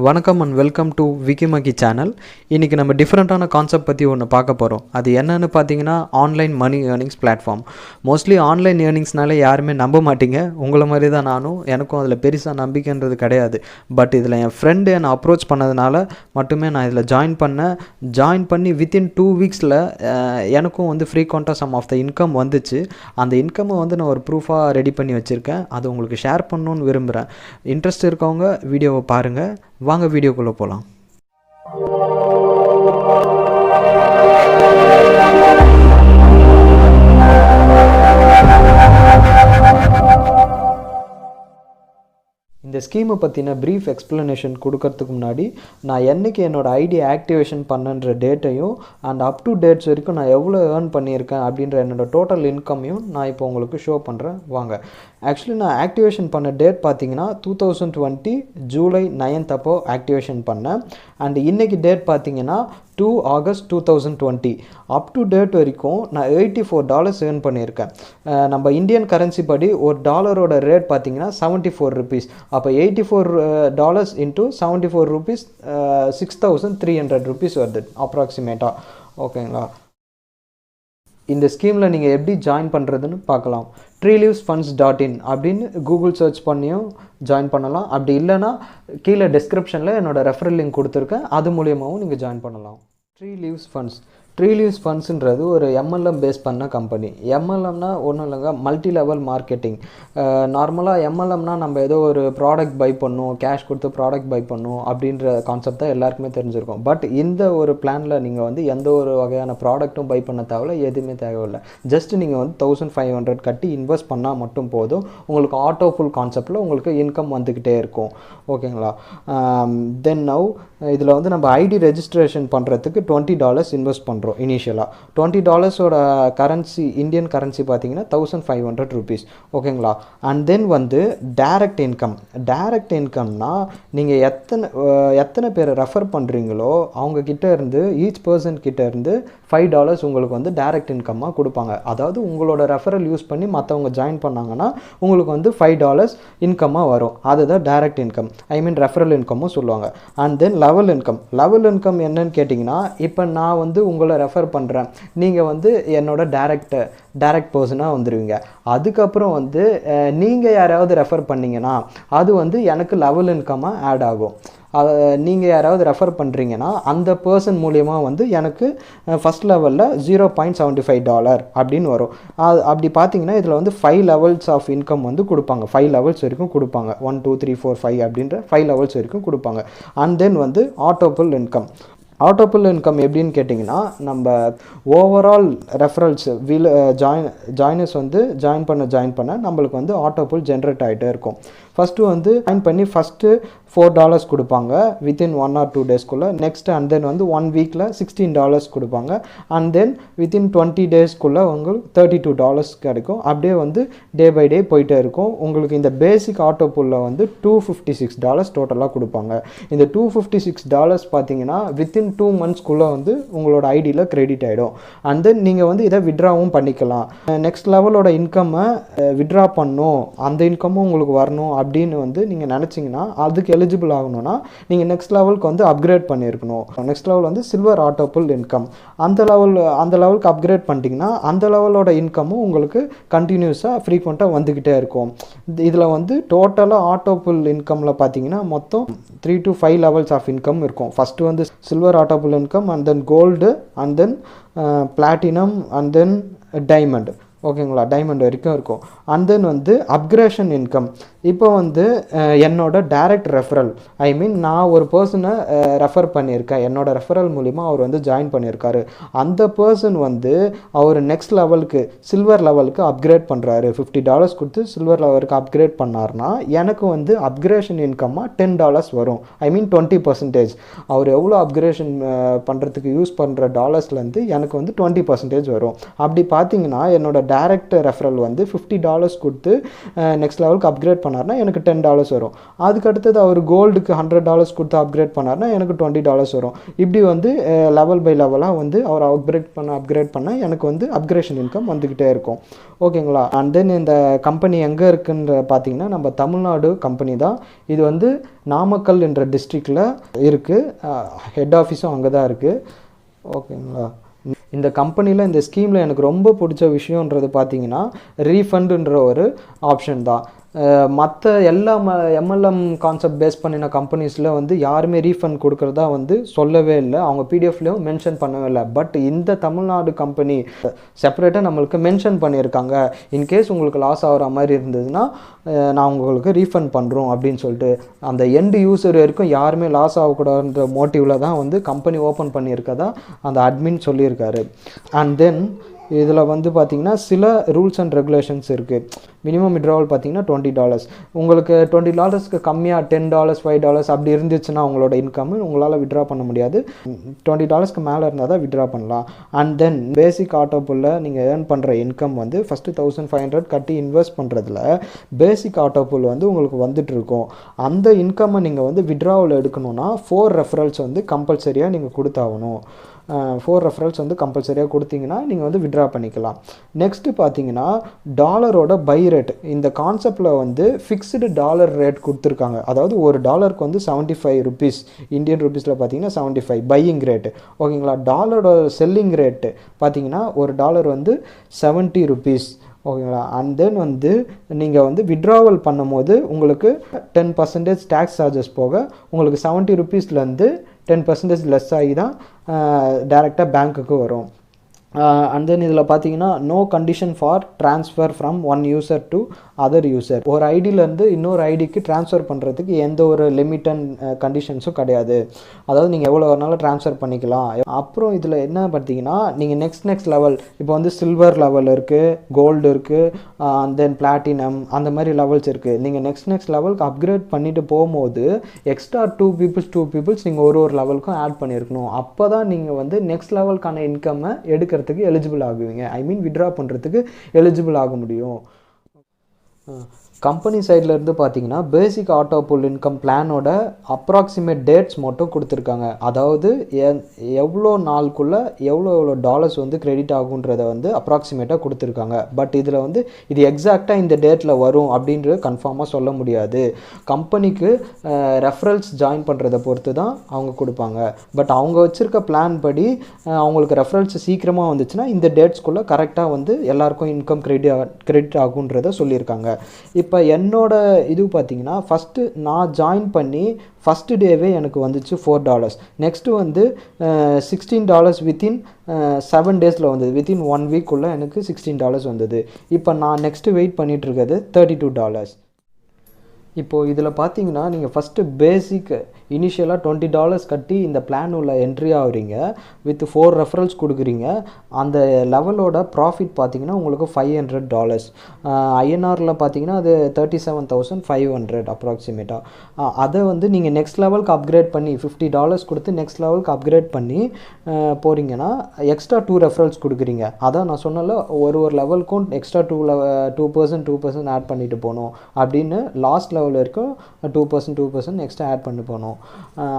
வணக்கம் and welcome to விக்கிமக்கி channel. இன்றைக்கி நம்ம டிஃப்ரெண்ட்டான கான்செப்ட் பற்றி ஒன்று பார்க்க போகிறோம். அது என்னென்னு பார்த்தீங்கன்னா online money earnings platform. Mostly online ஏர்னிங்ஸ்னால யாருமே நம்ப மாட்டீங்க. உங்களை மாதிரி தான் நானும், எனக்கும் அதில் பெருசாக நம்பிக்கைன்றது கிடையாது. பட் இதில் என் ஃப்ரெண்டு என்னை அப்ரோச் பண்ணதுனால மட்டுமே நான் இதில் ஜாயின் பண்ணி வித்தின் 2 வீக்ஸில் எனக்கும் வந்து ஃப்ரீக்வெண்ட்டாக சம் ஆஃப் த இன்கம் வந்துச்சு. அந்த இன்கம்மை வந்து நான் ஒரு ப்ரூஃபாக ரெடி பண்ணி வச்சுருக்கேன். அது உங்களுக்கு ஷேர் பண்ணணுன்னு விரும்புகிறேன். இன்ட்ரெஸ்ட் இருக்கவங்க வீடியோவை பாருங்கள். வாங்க வீடியோக்குள்ளே போகலாம். இந்த ஸ்கீமை பற்றின ப்ரீஃப் எக்ஸ்ப்ளனேஷன் கொடுக்கறதுக்கு முன்னாடி நான் என்றைக்கு என்னோடய ஐடி ஆக்டிவேஷன் பண்ணுன்ற டேட்டையும் அண்ட் அப் டு டேட்ஸ் வரைக்கும் நான் எவ்வளோ ஏர்ன் பண்ணியிருக்கேன் அப்படின்ற என்னோடய டோட்டல் இன்கம்மையும் நான் இப்போ உங்களுக்கு ஷோ பண்ணுறேன். வாங்க. ஆக்சுவலி நான் ஆக்டிவேஷன் பண்ண டேட் பார்த்தீங்கன்னா 2020 ஜூலை 9th அப்போது ஆக்டிவேஷன் பண்ணேன். அண்ட் இன்றைக்கி டேட் பார்த்தீங்கன்னா 2 ஆகஸ்ட் 2020. அப் டு டேட் வரைக்கும் நான் $84 ஏர்ன் பண்ணியிருக்கேன். நம்ம இந்தியன் கரன்சி படி ஒரு டாலரோட ரேட் பார்த்தீங்கன்னா 74 rupees. அப்போ $84 இன்ட்டு 74 rupees 6300 rupees வருது அப்ராக்சிமேட்டாக. ஓகேங்களா? இந்த ஸ்கீமில் நீங்கள் எப்படி ஜாயின் பண்ணுறதுன்னு பார்க்கலாம். treeleavesfunds.in அப்படின்னு கூகுள் சர்ச் பண்ணியும் ஜாயின் பண்ணலாம். அப்படி இல்லைனா கீழே டிஸ்கிரிப்ஷனில் என்னோடய ரெஃபரல் லிங்க் கொடுத்துருக்கேன். அது மூலியமாகவும் நீங்கள் ஜாயின் பண்ணலாம். ட்ரீலீவ்ஸ் ஃபண்ட்ஸுன்றது ஒரு எம்எல்எம் பேஸ் பண்ண கம்பெனி. எம்எல்எம்னா ஒன்றும் இல்லைங்க, மல்டி லெவல் மார்க்கெட்டிங். நார்மலாக எம்எல்எம்னா நம்ம ஏதோ ஒரு ப்ராடக்ட் பை பண்ணணும், கேஷ் கொடுத்து ப்ராடக்ட் பை பண்ணணும் அப்படின்ற கான்செப்ட் தான் எல்லாருக்குமே தெரிஞ்சிருக்கும். பட் இந்த ஒரு பிளானில் நீங்கள் வந்து எந்த ஒரு வகையான ப்ராடக்ட்டும் பை பண்ண தேவையில்ல, எதுவுமே தேவையில்லை. ஜஸ்ட் நீங்கள் வந்து 1500 கட்டி இன்வெஸ்ட் பண்ணால் மட்டும் போதும். உங்களுக்கு ஆட்டோ புல் கான்செப்டில் உங்களுக்கு இன்கம் வந்துக்கிட்டே இருக்கும். ஓகேங்களா? தென் நவ் இதில் வந்து நம்ம ஐடி ரெஜிஸ்ட்ரேஷன் பண்ணுறதுக்கு $20 இன்வெஸ்ட் பண்ணுறோம். இனிஷியலாக $20 கரன்சி, இந்தியன் கரன்சி பார்த்தீங்கன்னா 1500 rupees. ஓகேங்களா? அண்ட் தென் வந்து டைரக்ட் இன்கம்னா நீங்கள் எத்தனை பேர் ரெஃபர் பண்ணுறீங்களோ அவங்கக்கிட்ட இருந்து ஈச் பர்சன் கிட்ட இருந்து $5 உங்களுக்கு வந்து டைரக்ட் இன்கம்மாக கொடுப்பாங்க. அதாவது உங்களோட ரெஃபரல் யூஸ் பண்ணி மற்றவங்க ஜாயின் பண்ணாங்கன்னா உங்களுக்கு வந்து $5 இன்கம்மாக வரும். அதுதான் டைரக்ட் இன்கம், ஐ மீன் ரெஃபரல் இன்கம்மும் சொல்லுவாங்க. அண்ட் தென் லெவல் இன்கம் என்னன்னு கேட்டிங்கன்னா, இப்போ நான் வந்து உங்களை ரெஃபர் பண்ணுறேன், நீங்கள் வந்து என்னோட டைரக்ட் பர்சனாக வந்துடுவீங்க. அதுக்கப்புறம் வந்து நீங்கள் யாராவது ரெஃபர் பண்ணிங்கன்னா அது வந்து எனக்கு லெவல் இன்கம்மாக ஆட் ஆகும். நீங்கள் யாராவது ரெஃபர் பண்ணுறீங்கன்னா அந்த பர்சன் மூலியமாக வந்து எனக்கு ஃபஸ்ட் லெவலில் $0.75 அப்படின்னு வரும். அப்படி பார்த்தீங்கன்னா இதில் வந்து 5 levels ஆஃப் இன்கம் வந்து கொடுப்பாங்க. 5 levels வரைக்கும் கொடுப்பாங்க. 1 2 3 4 5 அப்படின்ற 5 levels வரைக்கும் கொடுப்பாங்க. அண்ட் தென் வந்து ஆட்டோபுல் இன்கம் எப்படின்னு கேட்டிங்கன்னா, நம்ம ஓவரால் ரெஃபரல்ஸ் ஜாயினர்ஸ் வந்து ஜாயின் பண்ண நம்மளுக்கு வந்து ஆட்டோபுல் ஜென்ரேட் ஆகிட்டே இருக்கும். ஃபஸ்ட்டு வந்து ஜாயின் பண்ணி ஃபஸ்ட்டு $4 கொடுப்பாங்க வித்தின் 1 or 2 daysக்குள்ளே. நெக்ஸ்ட் அண்ட் தென் வந்து 1 weekல $16 கொடுப்பாங்க. அண்ட் தென் வித்தின் 20 daysக்குள்ளே உங்களுக்கு $32 கிடைக்கும். அப்படியே வந்து டே பை டே போயிட்டே இருக்கும். உங்களுக்கு இந்த பேசிக் ஆட்டோபுல்ல வந்து $256 டோட்டலாக கொடுப்பாங்க. இந்த $256 பார்த்தீங்கன்னா வித்தின் 2 monthsக்குள்ளே வந்து உங்களோட ஐடியில் கிரெடிட் ஆகிடும். அண்ட் தென் நீங்கள் வந்து இதை விட்ராவும் பண்ணிக்கலாம். நெக்ஸ்ட் லெவலோட இன்கம்மை விட்ரா பண்ணணும், அந்த இன்கமும் உங்களுக்கு வரணும் அப்படின்னு வந்து நீங்கள் நினச்சிங்கன்னா, அதுக்கு எலிஜிபிள் ஆகணும்னா நீங்கள் நெக்ஸ்ட் லெவலுக்கு வந்து அப்கிரேட் பண்ணியிருக்கணும். நெக்ஸ்ட் லெவல் வந்து சில்வர் ஆட்டோபுல் இன்கம். அந்த லெவலுக்கு அப்கிரேட் பண்ணிட்டீங்கன்னா அந்த லெவலோட இன்கமும் உங்களுக்கு கண்டினியூஸாக ஃப்ரீக்வெண்ட்டாக வந்துக்கிட்டே இருக்கும். இதில் வந்து டோட்டலாக ஆட்டோபுல் இன்கமில் பார்த்தீங்கன்னா மொத்தம் 3 to 5 levels ஆஃப் இன்கம் இருக்கும். ஃபஸ்ட்டு வந்து silver auto pool income, and then gold, and then platinum, and then diamond. ஓகேங்களா? டைமண்ட் வரைக்கும் இருக்கும். அண்ட் தென் வந்து அப்கிரேஷன் இன்கம். இப்போ வந்து என்னோட டைரக்ட் ரெஃபரல், ஐ மீன் நான் ஒரு பர்சனை ரெஃபர் பண்ணியிருக்கேன், என்னோட ரெஃபரல் மூலிமா அவர் வந்து ஜாயின் பண்ணியிருக்காரு. அந்த பர்சன் வந்து அவர் நெக்ஸ்ட் லெவலுக்கு சில்வர் லெவலுக்கு அப்கிரேட் பண்ணுறாரு. $50 கொடுத்து சில்வர் லெவலுக்கு அப்கிரேட் பண்ணார்னா எனக்கு வந்து அப்கிரேஷன் இன்கம்மாக $10 வரும். ஐ மீன் 20%. அவர் எவ்வளோ அப்கிரேஷன் பண்ணுறதுக்கு யூஸ் பண்ணுற டாலர்ஸ்லேருந்து எனக்கு வந்து 20% வரும். அப்படி பார்த்தீங்கன்னா என்னோட டைரக்ட் ரெஃபரல் வந்து $50 கொடுத்து நெக்ஸ்ட் லெவலுக்கு அப்கிரேட் பண்ண பண்ணார்னா எனக்கு $10 வரும். அதுக்கு அடுத்தது அவர் கோல்டுக்கு $100 கொடுத்து அப்கிரேட் பண்ணார்னா எனக்கு $20 வரும். இப்படி வந்து லெவல் பை லெவலாக வந்து அவர் அப்கிரேட் பண்ண எனக்கு வந்து அப்கிரேஷன் இன்கம் வந்துக்கிட்டே இருக்கும். ஓகேங்களா. அண்ட் தென் இந்த கம்பெனி எங்கே இருக்குன்ற பார்த்தீங்கன்னா நம்ம தமிழ்நாடு கம்பெனி தான். இது வந்து நாமக்கல் என்ற டிஸ்ட்ரிக்டில் இருக்குது. ஹெட் ஆஃபீஸும் அங்கே தான் இருக்குது. ஓகேங்களா. இந்த கம்பெனியில் இந்த ஸ்கீமில் எனக்கு ரொம்ப பிடிச்ச விஷயன்றது பார்த்தீங்கன்னா ரீஃபண்டுன்ற ஒரு ஆப்ஷன் தான். மற்ற எல்லா எம்எல்எம் கான்செப்ட் பேஸ் பண்ணின கம்பெனிஸில் வந்து யாருமே ரீஃபண்ட் கொடுக்குறதா வந்து சொல்லவே இல்லை, அவங்க பிடிஎஃப்லேயும் மென்ஷன் பண்ணவே இல்லை. பட் இந்த தமிழ்நாடு கம்பெனி செப்பரேட்டாக நம்மளுக்கு மென்ஷன் பண்ணியிருக்காங்க, இன்கேஸ் உங்களுக்கு லாஸ் ஆகிற மாதிரி இருந்ததுன்னா நான் உங்களுக்கு ரீஃபண்ட் பண்ணுறோம் அப்படின்னு சொல்லிட்டு. அந்த எண்டு யூசர் வரைக்கும் யாருமே லாஸ் ஆகக்கூடாதுன்ற மோட்டிவில் தான் வந்து கம்பெனி ஓப்பன் பண்ணியிருக்கதா அந்த அட்மின் சொல்லியிருக்காரு. அண்ட் தென் இதில் வந்து பார்த்திங்கன்னா சில ரூல்ஸ் அண்ட் ரெகுலேஷன்ஸ் இருக்குது. மினிமம் விட்ராவல் பார்த்திங்கன்னா $20. உங்களுக்கு $20க்கு கம்மியாக $10 $5 அப்படி இருந்துச்சுன்னா உங்களோட இன்கம் உங்களால் விட்ரா பண்ண முடியாது. $20க்கு மேலே இருந்தால் தான் விட்ரா பண்ணலாம். அண்ட் தென் பேசிக் ஆட்டோ புல்லில் நீங்கள் ஏர்ன் பண்ணுற இன்கம் வந்து ஃபஸ்ட்டு 1500 கட்டி இன்வெஸ்ட் பண்ணுறதுல பேசிக் ஆட்டோ புல் வந்து உங்களுக்கு வந்துட்டுருக்கும். அந்த இன்கம்மை நீங்கள் வந்து விட்ராவல் எடுக்கணுன்னா 4 ரெஃபரல்ஸ் வந்து கம்பல்சரியாக நீங்கள் கொடுத்தாகணும். 4 ரெஃபரல்ஸ் வந்து கம்பல்சரியாக கொடுத்தீங்கன்னா நீங்கள் வந்து விட்ரா பண்ணிக்கலாம். நெக்ஸ்ட்டு பார்த்தீங்கன்னா டாலரோட பை ரேட். இந்த கான்செப்டில் வந்து ஃபிக்ஸ்டு டாலர் ரேட் கொடுத்துருக்காங்க. அதாவது ஒரு டாலருக்கு வந்து 75 ருபீஸ், இந்தியன் ருபீஸில் பார்த்தீங்கன்னா 75 பையிங் ரேட்டு. ஓகேங்களா. டாலரோட செல்லிங் ரேட்டு பார்த்தீங்கன்னா ஒரு டாலர் வந்து 70 ருபீஸ். ஓகேங்களா. அண்ட் தென் வந்து நீங்கள் வந்து விட்ராவல் பண்ணும் போது உங்களுக்கு 10% டேக்ஸ் சார்ஜஸ் போக உங்களுக்கு 70 ருபீஸ்லேருந்து 10% லெஸ் ஆகி தான் டைரெக்டாக பேங்க்குக்கு வரும். அண்ட் தென் இதில் பார்த்தீங்கன்னா no condition for transfer from one user to other user. ஒரு ஐடியிலேருந்து இன்னொரு ஐடிக்கு ட்ரான்ஸ்ஃபர் பண்ணுறதுக்கு எந்த ஒரு லிமிட் அண்ட் கண்டிஷன்ஸும் கிடையாது. அதாவது நீங்கள் எவ்வளோ வேணாலும் ட்ரான்ஸ்ஃபர் பண்ணிக்கலாம். அப்புறம் இதில் என்ன பார்த்தீங்கன்னா நீங்கள் நெக்ஸ்ட் லெவல் இப்போ வந்து சில்வர் லெவல் இருக்குது, கோல்டு இருக்குது, அண்ட் தென் பிளாட்டினம் அந்த மாதிரி லெவல்ஸ் இருக்குது. நீங்கள் நெக்ஸ்ட் லெவலுக்கு அப்கிரேட் பண்ணிட்டு போகும்போது எக்ஸ்ட்ரா 2 பீப்புள்ஸ் நீங்கள் ஒரு லெவலுக்கும் ஆட் பண்ணியிருக்கணும். அப்போ தான் நீங்கள் வந்து நெக்ஸ்ட் லெவலுக்கான இன்கம்மை எடுக்கிறதுக்கு எலிஜிபிள் ஆகுவீங்க. ஐ மீன் விட்ரா பண்ணுறதுக்கு எலிஜிபிள் ஆக முடியும். கம்பெனி சைட்லேருந்து பார்த்தீங்கன்னா பேசிக் ஆட்டோ புல் இன்கம் பிளானோட அப்ராக்சிமேட் டேட்ஸ் மட்டும் கொடுத்துருக்காங்க. அதாவது எவ்வளோ நாளுக்குள்ளே எவ்வளோ டாலர்ஸ் வந்து கிரெடிட் ஆகுன்றத வந்து அப்ராக்சிமேட்டாக கொடுத்துருக்காங்க. பட் இதில் வந்து இது எக்ஸாக்டாக இந்த டேட்டில் வரும் அப்படின்றது கன்ஃபார்மாக சொல்ல முடியாது. கம்பெனிக்கு ரெஃபரல்ஸ் ஜாயின் பண்ணுறதை பொறுத்து தான் அவங்க கொடுப்பாங்க. பட் அவங்க வச்சுருக்க பிளான் படி அவங்களுக்கு ரெஃபரல்ஸ் சீக்கிரமாக வந்துச்சுன்னா இந்த டேட்ஸ்குள்ளே கரெக்டாக வந்து எல்லாருக்கும் இன்கம் கிரெடிட் ஆகுன்றதை சொல்லியிருக்காங்க. இப்போ என்னோட இது பார்த்தீங்கன்னா ஃபஸ்ட்டு நான் ஜாயின் பண்ணி ஃபஸ்ட்டு டேவே எனக்கு வந்துச்சு $4. நெக்ஸ்ட்டு வந்து $16 வித்தின் 7 டேஸில் வந்தது. வித்தின் 1 வீக்குள்ளே எனக்கு $16 வந்தது. இப்போ நான் நெக்ஸ்ட்டு வெயிட் பண்ணிகிட்ருக்கிறது $32. இப்போது இதில் பார்த்தீங்கன்னா நீங்கள் ஃபஸ்ட்டு பேசிக் இனிஷியலாக $20 கட்டி இந்த பிளான் உள்ள என்ட்ரி ஆகுறீங்க. வித் 4 ரெஃபரல்ஸ் கொடுக்குறீங்க. அந்த லெவலோட ப்ராஃபிட் பார்த்தீங்கன்னா உங்களுக்கு $500. ஐஎன்ஆரில் பார்த்தீங்கன்னா அது 37,500 அப்ராக்சிமேட்டாக. அதை வந்து நீங்கள் நெக்ஸ்ட் லெவலுக்கு அப்கிரேட் பண்ணி $50 கொடுத்து நெக்ஸ்ட் லெவலுக்கு அப்கிரேட் பண்ணி போகிறீங்கன்னா எக்ஸ்ட்ரா 2 ரெஃபரல்ஸ் கொடுக்குறீங்க. அதான் நான் சொன்னல ஒரு லெவலுக்கும் எக்ஸ்ட்ரா 2% ஆட் பண்ணிட்டு போகணும் அப்படின்னு லாஸ்ட் லெவல் வரைக்கும் 2% எக்ஸ்ட்ரா ஆட் பண்ணி போகணும்.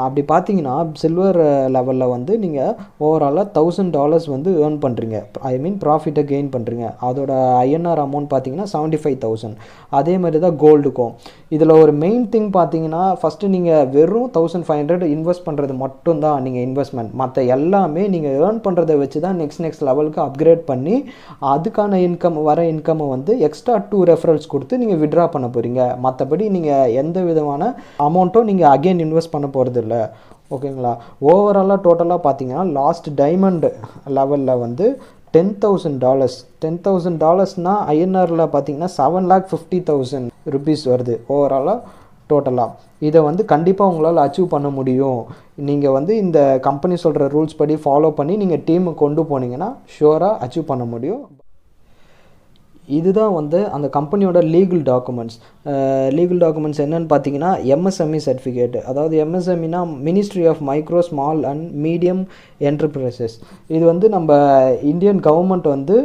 அப்படி பார்த்தீங்கன்னா சில்வர் லெவலில் வந்து நீங்கள் ஓவராலாக $1,000 வந்து ஏர்ன் பண்ணுறீங்க. ஐ மீன் ப்ராஃபிட்டை கெயின் பண்ணுறீங்க. அதோட ஐஎன்ஆர் அமௌண்ட் பார்த்தீங்கன்னா 75,000. அதே மாதிரி தான் கோல்டுக்கும். இதில் ஒரு மெயின் திங் பார்த்தீங்கன்னா ஃபஸ்ட்டு நீங்கள் வெறும் 1,500 இன்வெஸ்ட் பண்ணுறது மட்டும்தான் நீங்கள் இன்வெஸ்ட்மெண்ட். மற்ற எல்லாமே நீங்கள் ஏர்ன் பண்ணுறதை வச்சு தான் நெக்ஸ்ட் லெவலுக்கு அப்கிரேட் பண்ணி அதுக்கான இன்கம்மை வந்து எக்ஸ்ட்ரா 2 ரெஃபரல்ஸ் கொடுத்து நீங்கள் விட்ரா பண்ண போகிறீங்க. மற்றபடி நீங்கள் எந்த விதமான அமௌண்ட்டும் நீங்கள் அகெயின் இன்வெஸ்ட் பண்ண போகிறது இல்லை. ஓகேங்களா. ஓவராலாக டோட்டலாக பார்த்தீங்கன்னா லாஸ்ட் டைமண்ட் லெவலில் வந்து $10,000 ஐஎன்ஆரில் பார்த்தீங்கன்னா 7,50,000 ருபீஸ் வருது ஓவராலாக டோட்டலாக. இதை வந்து கண்டிப்பாக உங்களால் அச்சீவ் பண்ண முடியும். நீங்கள் வந்து இந்த கம்பெனி சொல்கிற ரூல்ஸ் படி ஃபாலோ பண்ணி நீங்கள் டீமை கொண்டு போனீங்கன்னா ஷுவராக அச்சீவ் பண்ண முடியும். இதுதான் வந்து அந்த கம்பெனியோட லீகல் டாக்குமெண்ட்ஸ். என்னென்னு பார்த்தீங்கன்னா எம்எஸ்எம்இ சர்டிஃபிகேட். அதாவது எம்எஸ்எம்இனா ministry of micro small and medium enterprises. இது வந்து நம்ம இந்தியன் கவர்மெண்ட் வந்து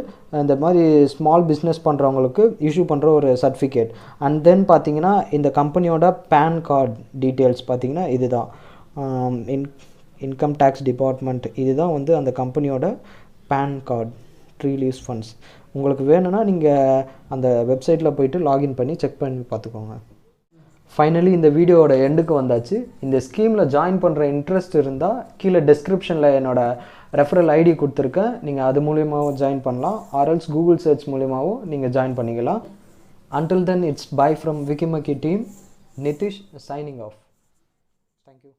இந்த மாதிரி ஸ்மால் பிஸ்னஸ் பண்ணுறவங்களுக்கு இஷ்யூ பண்ணுற ஒரு சர்டிஃபிகேட். அண்ட் தென் பார்த்தீங்கன்னா இந்த கம்பெனியோட பேன் கார்டு டீட்டெயில்ஸ் பார்த்தீங்கன்னா இதுதான். இன்கம் டேக்ஸ் டிபார்ட்மெண்ட் இதுதான் வந்து அந்த கம்பெனியோட பேன் கார்டு ரிலீஸ் ஃபண்ட்ஸ். உங்களுக்கு வேணும்னா நீங்கள் அந்த வெப்சைட்டில் போய்ட்டு லாகின் பண்ணி செக் பண்ணி பார்த்துக்கோங்க. ஃபைனலி இந்த வீடியோவோட எண்டுக்கு வந்தாச்சு. இந்த ஸ்கீமில் ஜாயின் பண்ணுற இன்ட்ரெஸ்ட் இருந்தால் கீழே டிஸ்கிரிப்ஷனில் என்னோடய ரெஃபரல் ஐடி கொடுத்துருக்கேன். நீங்கள் அது மூலியமாகவும் ஜாயின் பண்ணலாம். ஆர்எல்ஸ் கூகுள் சர்ச் மூலியமாகவும் நீங்கள் ஜாயின் பண்ணிக்கலாம். Until then, it's bye from Wikimaki team. Nitish signing off. Thank you.